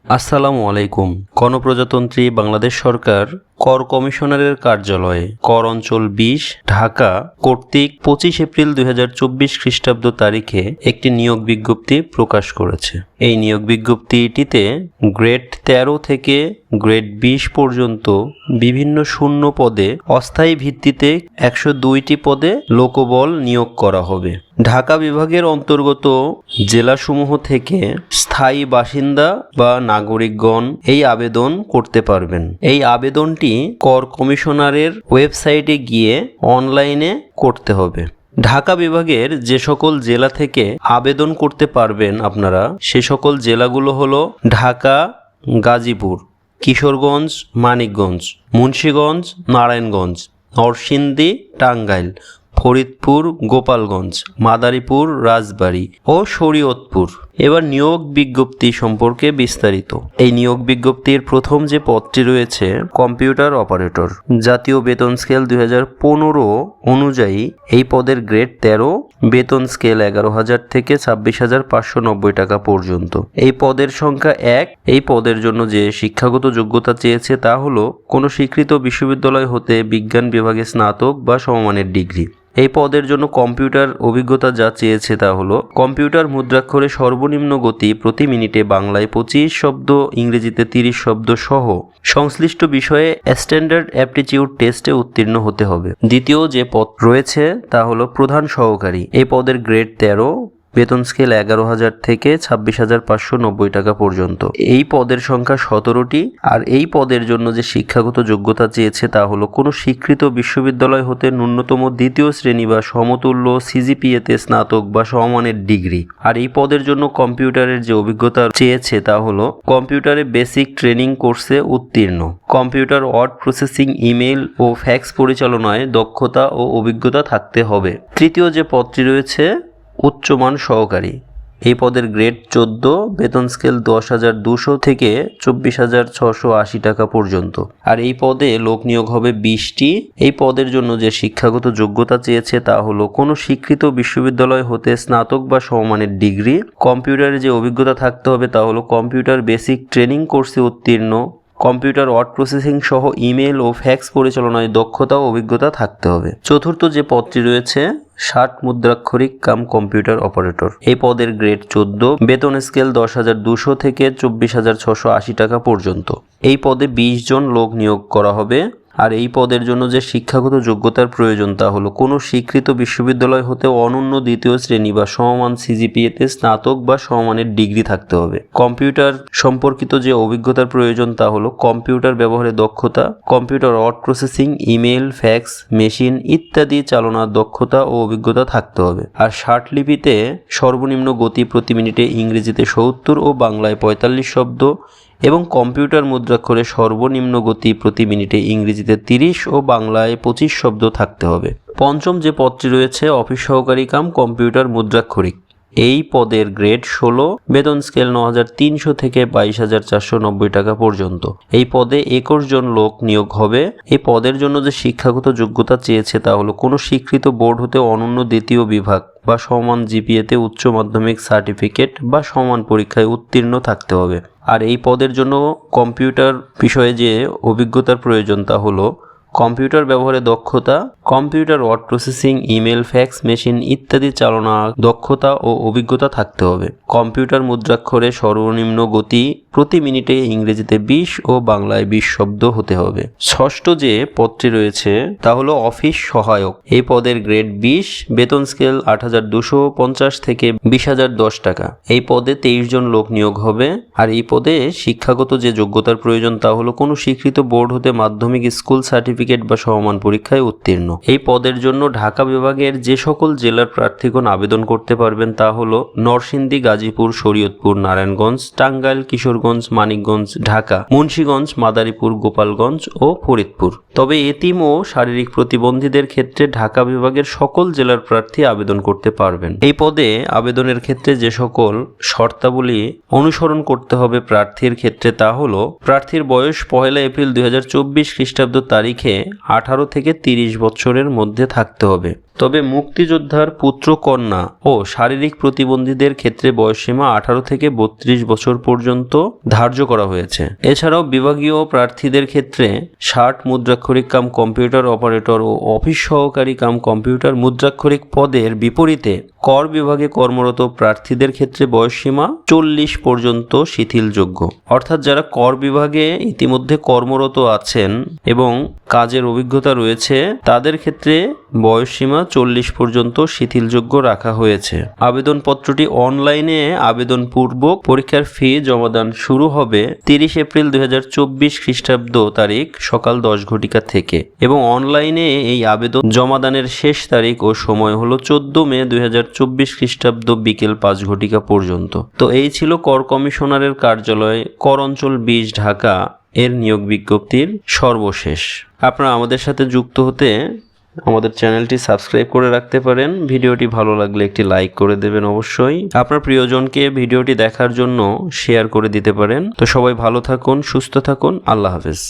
আসসালামু আলাইকুম। গণপ্রজাতন্ত্রী বাংলাদেশ সরকার কর কমিশনারের কার্যালয়ে কর অঞ্চল ২০ ঢাকা কর্তৃক ২৫ এপ্রিল ২০২৪ খ্রিস্টাব্দ তারিখে একটি নিয়োগ বিজ্ঞপ্তি প্রকাশ করেছে। এই নিয়োগ বিজ্ঞপ্তিটিতে গ্রেড ১৩ থেকে গ্রেড ২০ পর্যন্ত বিভিন্ন শূন্য পদে অস্থায়ী ভিত্তিতে ১০২টি পদে লোকবল নিয়োগ করা হবে। ঢাকা বিভাগের অন্তর্গত জেলাসমূহ থেকে স্থায়ী বাসিন্দা বা নাগরিকগণ এই আবেদন করতে পারবেন। এই আবেদনটি কর কমিশনারের ওয়েবসাইটে গিয়ে অনলাইনে করতে হবে। ঢাকা বিভাগের যে সকল জেলা থেকে আবেদন করতে পারবেন আপনারা, সে সকল জেলাগুলো হলো ঢাকা, গাজীপুর, কিশোরগঞ্জ, মানিকগঞ্জ, মুন্সিগঞ্জ, নারায়ণগঞ্জ, নরসিংদী, টাঙ্গাইল, ফরিদপুর, গোপালগঞ্জ, মাদারীপুর, রাজবাড়ী ও শরীয়তপুর। এবার নিয়োগ বিজ্ঞপ্তি সম্পর্কে বিস্তারিত। এই নিয়োগ বিজ্ঞপ্তির প্রথম যে পদটি রয়েছে কম্পিউটার অপারেটর, জাতীয় বেতন স্কেল ২০১৫ অনুযায়ী এই পদের গ্রেড ১৩, বেতন স্কেল ১১,০০০ থেকে ২৬,৫৯০ টাকা পর্যন্ত। এই পদের সংখ্যা ১। এই পদের জন্য যে শিক্ষাগত যোগ্যতা চেয়েছে তা হলো কোনো স্বীকৃত বিশ্ববিদ্যালয় হতে বিজ্ঞান বিভাগে স্নাতক বা সমমানের ডিগ্রি। এই পদের জন্য কম্পিউটার অভিজ্ঞতা যা চেয়েছে তা হলো কম্পিউটার মুদ্রাক্ষরে সর্বনিম্ন গতি প্রতি মিনিটে বাংলায় ২৫ শব্দ, ইংরেজিতে ৩০ শব্দ সহ সংশ্লিষ্ট বিষয়ে স্ট্যান্ডার্ড অ্যাপটিটিউড টেস্টে উত্তীর্ণ হতে হবে। দ্বিতীয় যে পদ রয়েছে তা হলো প্রধান সহকারী। এই পদের গ্রেড ১৩, বেতন স্কেল ১১,০০০ থেকে ২৬,৫৯০ টাকা পর্যন্ত। এই পদের সংখ্যা ১৭টি। আর এই পদের জন্য যে শিক্ষাগত যোগ্যতা চেয়েছে তা হলো কোনো স্বীকৃত বিশ্ববিদ্যালয় হতে ন্যূনতম দ্বিতীয় শ্রেণী বা সমতুল্য সিজিপিএতে স্নাতক বা সমমানের ডিগ্রি। আর এই পদের জন্য কম্পিউটারের যে অভিজ্ঞতা চেয়েছে তা হলো কম্পিউটারে বেসিক ট্রেনিং কোর্সে উত্তীর্ণ, কম্পিউটার ওয়ার্ড প্রসেসিং, ইমেল ও ফ্যাক্স পরিচালনায় দক্ষতা ও অভিজ্ঞতা থাকতে হবে। তৃতীয় যে পদটি রয়েছে উচ্চমান সহকারী। এই পদের গ্রেড ১৪, বেতন স্কেল ১০,২০০ থেকে ২৪,৬৮০ টাকা পর্যন্ত। আর এই পদে লোক নিয়োগ হবে ২০টি। এই পদের জন্য যে শিক্ষাগত যোগ্যতা চেয়েছে তা হলো কোনো স্বীকৃত বিশ্ববিদ্যালয় হতে স্নাতক বা সমমানের ডিগ্রি। কম্পিউটারে যে অভিজ্ঞতা থাকতে হবে তা হলো কম্পিউটার বেসিক ট্রেনিং কোর্সে উত্তীর্ণ, কম্পিউটার ওয়ার্ড প্রসেসিং সহ ইমেল ও ফ্যাক্স পরিচালনায় দক্ষতা ও অভিজ্ঞতা থাকতে হবে। চতুর্থ যে পদটি রয়েছে ৬০ মুদ্রাক্ষরিক কাম কম্পিউটার অপারেটর। এই পদের গ্রেড ১৪, বেতন স্কেল ১০,২০০ থেকে ২৪,৬৮০ টাকা পর্যন্ত। এই পদে ২০ জন লোক নিয়োগ করা হবে। আর এই পদের জন্য যে শিক্ষাগত যোগ্যতার প্রয়োজন তা হলো কোনো স্বীকৃত বিশ্ববিদ্যালয় হতে অনন্য দ্বিতীয় শ্রেণী বা সমমান সিজিপিএতে স্নাতক বা সমমানের ডিগ্রি থাকতে হবে। কম্পিউটার সম্পর্কিত যে অভিজ্ঞতার প্রয়োজন তা হলো কম্পিউটার ব্যবহারে দক্ষতা, computer word processing, email, fax, machine ইত্যাদি চালনার দক্ষতা ও অভিজ্ঞতা থাকতে হবে। আর ষাটলিপিতে সর্বনিম্ন গতি প্রতি মিনিটে ইংরেজিতে ৭০ ও বাংলায় ৪৫ শব্দ এবং কম্পিউটার মুদ্রাক্ষরে সর্বনিম্ন গতি প্রতি মিনিটে ইংরেজিতে ৩০ ও বাংলায় ২৫ শব্দ থাকতে হবে। পঞ্চম যে পদটি রয়েছে অফিস সহকারী কাম কম্পিউটার মুদ্রাক্ষরিক। এই পদের গ্রেড ১৬, বেতন স্কেল ৯,৩০০ থেকে ২২,৪৯০ টাকা পর্যন্ত। এই পদে ২১ জন লোক নিয়োগ হবে। এই পদের জন্য যে শিক্ষাগত যোগ্যতা চেয়েছে তা হলো কোনো স্বীকৃত বোর্ড হতে অনন্য দ্বিতীয় বিভাগ বা সমান জিপিএতে উচ্চ মাধ্যমিক সার্টিফিকেট বা সমান পরীক্ষায় উত্তীর্ণ থাকতে হবে। আর এই পদের জন্য কম্পিউটার বিষয়ে যে অভিজ্ঞতার প্রয়োজন তা হলো কম্পিউটার ব্যবহারে দক্ষতা, computer word processing, email, fax, machine ইত্যাদি চালনা দক্ষতা ও অভিজ্ঞতা থাকতে হবে। কম্পিউটার মুদ্রাক্ষরে সর্বনিম্ন গতি প্রতি মিনিটে ইংরেজিতে ২০ ও বাংলায় ২০ শব্দ হতে হবে। ষষ্ঠ যে পদটি রয়েছে তা হলো অফিস সহায়ক। এই পদের গ্রেড ২০, বেতন স্কেল ৮,২৫০ থেকে ২০,০১০ টাকা। এই পদে ২৩ জন লোক নিয়োগ হবে। আর এই পদে শিক্ষাগত যে যোগ্যতার প্রয়োজন তা হলো কোনো স্বীকৃত বোর্ড হতে মাধ্যমিক স্কুল সার্টিফিকেট বা সমমান পরীক্ষায় উত্তীর্ণ। এই পদের জন্য ঢাকা বিভাগের যে সকল জেলার প্রার্থীগণ আবেদন করতে পারবেন তা হলো নরসিংদী, গাজীপুর, শরীয়তপুর, নারায়ণগঞ্জ, টাঙ্গাইল, কিশোরগঞ্জ, মানিকগঞ্জ, ঢাকা, মুন্সিগঞ্জ, মাদারীপুর, গোপালগঞ্জ ও ফরিদপুর। তবে এতিম ও শারীরিক প্রতিবন্ধীদের ক্ষেত্রে ঢাকা বিভাগের সকল জেলার প্রার্থী আবেদন করতে পারবেন। এই পদে আবেদনের ক্ষেত্রে যে সকল শর্তাবলী অনুসরণ করতে হবে প্রার্থীর ক্ষেত্রে তা হলো প্রার্থীর বয়স ১ এপ্রিল ২০২৪ খ্রিস্টাব্দ তারিখে ১৮ থেকে ৩০ বছরের মধ্যে থাকতে হবে। তবে মুক্তিযোদ্ধার পুত্র কন্যা ও শারীরিক প্রতিবন্ধীদের ক্ষেত্রে বয়সসীমা 18 থেকে 32 বছর পর্যন্ত ধার্য করা হয়েছে। এছাড়াও বিভাগীয় প্রার্থীদের ক্ষেত্রে 60 মুদ্রাক্ষরিক কাম কম্পিউটার অপারেটর ও অফিস সহকারী কাম কম্পিউটার মুদ্রাক্ষরিক পদের বিপরীতে কর বিভাগে কর্মরত প্রার্থীদের ক্ষেত্রে বয়সসীমা 40 পর্যন্ত শিথিলযোগ্য। অর্থাৎ যারা কর বিভাগে ইতিমধ্যে কর্মরত আছেন এবং কাজের অভিজ্ঞতা রয়েছে তাদের ক্ষেত্রে বয়সসীমা 40 পর্যন্ত শিথিলযোগ্য রাখা হয়েছে। আবেদনপত্রটি অনলাইনে আবেদনপূর্বক পরীক্ষার ফি জমাদান শুরু হবে 30 এপ্রিল 2024 খ্রিস্টাব্দ তারিখ সকাল 10 ঘটিকা থেকে এবং অনলাইনে এই আবেদন জমাদানের শেষ তারিখ ও সময় হলো 14 মে 2024 খ্রিস্টাব্দ বিকেল 5 ঘটিকা পর্যন্ত। তো এই ছিল কর কমিশনারের কার্যালয় কর অঞ্চল 20 ঢাকা এর নিয়োগ বিজ্ঞপ্তির সর্বশেষ। আপনারা আমাদের সাথে যুক্ত হতে আমাদের চ্যানেলটি সাবস্ক্রাইব করে রাখতে পারেন। ভিডিওটি ভালো লাগলে একটি লাইক করে দেবেন অবশ্যই। আপনার প্রিয়জনকে ভিডিওটি দেখার জন্য শেয়ার করে দিতে পারেন। তো সবাই ভালো থাকুন, সুস্থ থাকুন। আল্লাহ হাফেজ।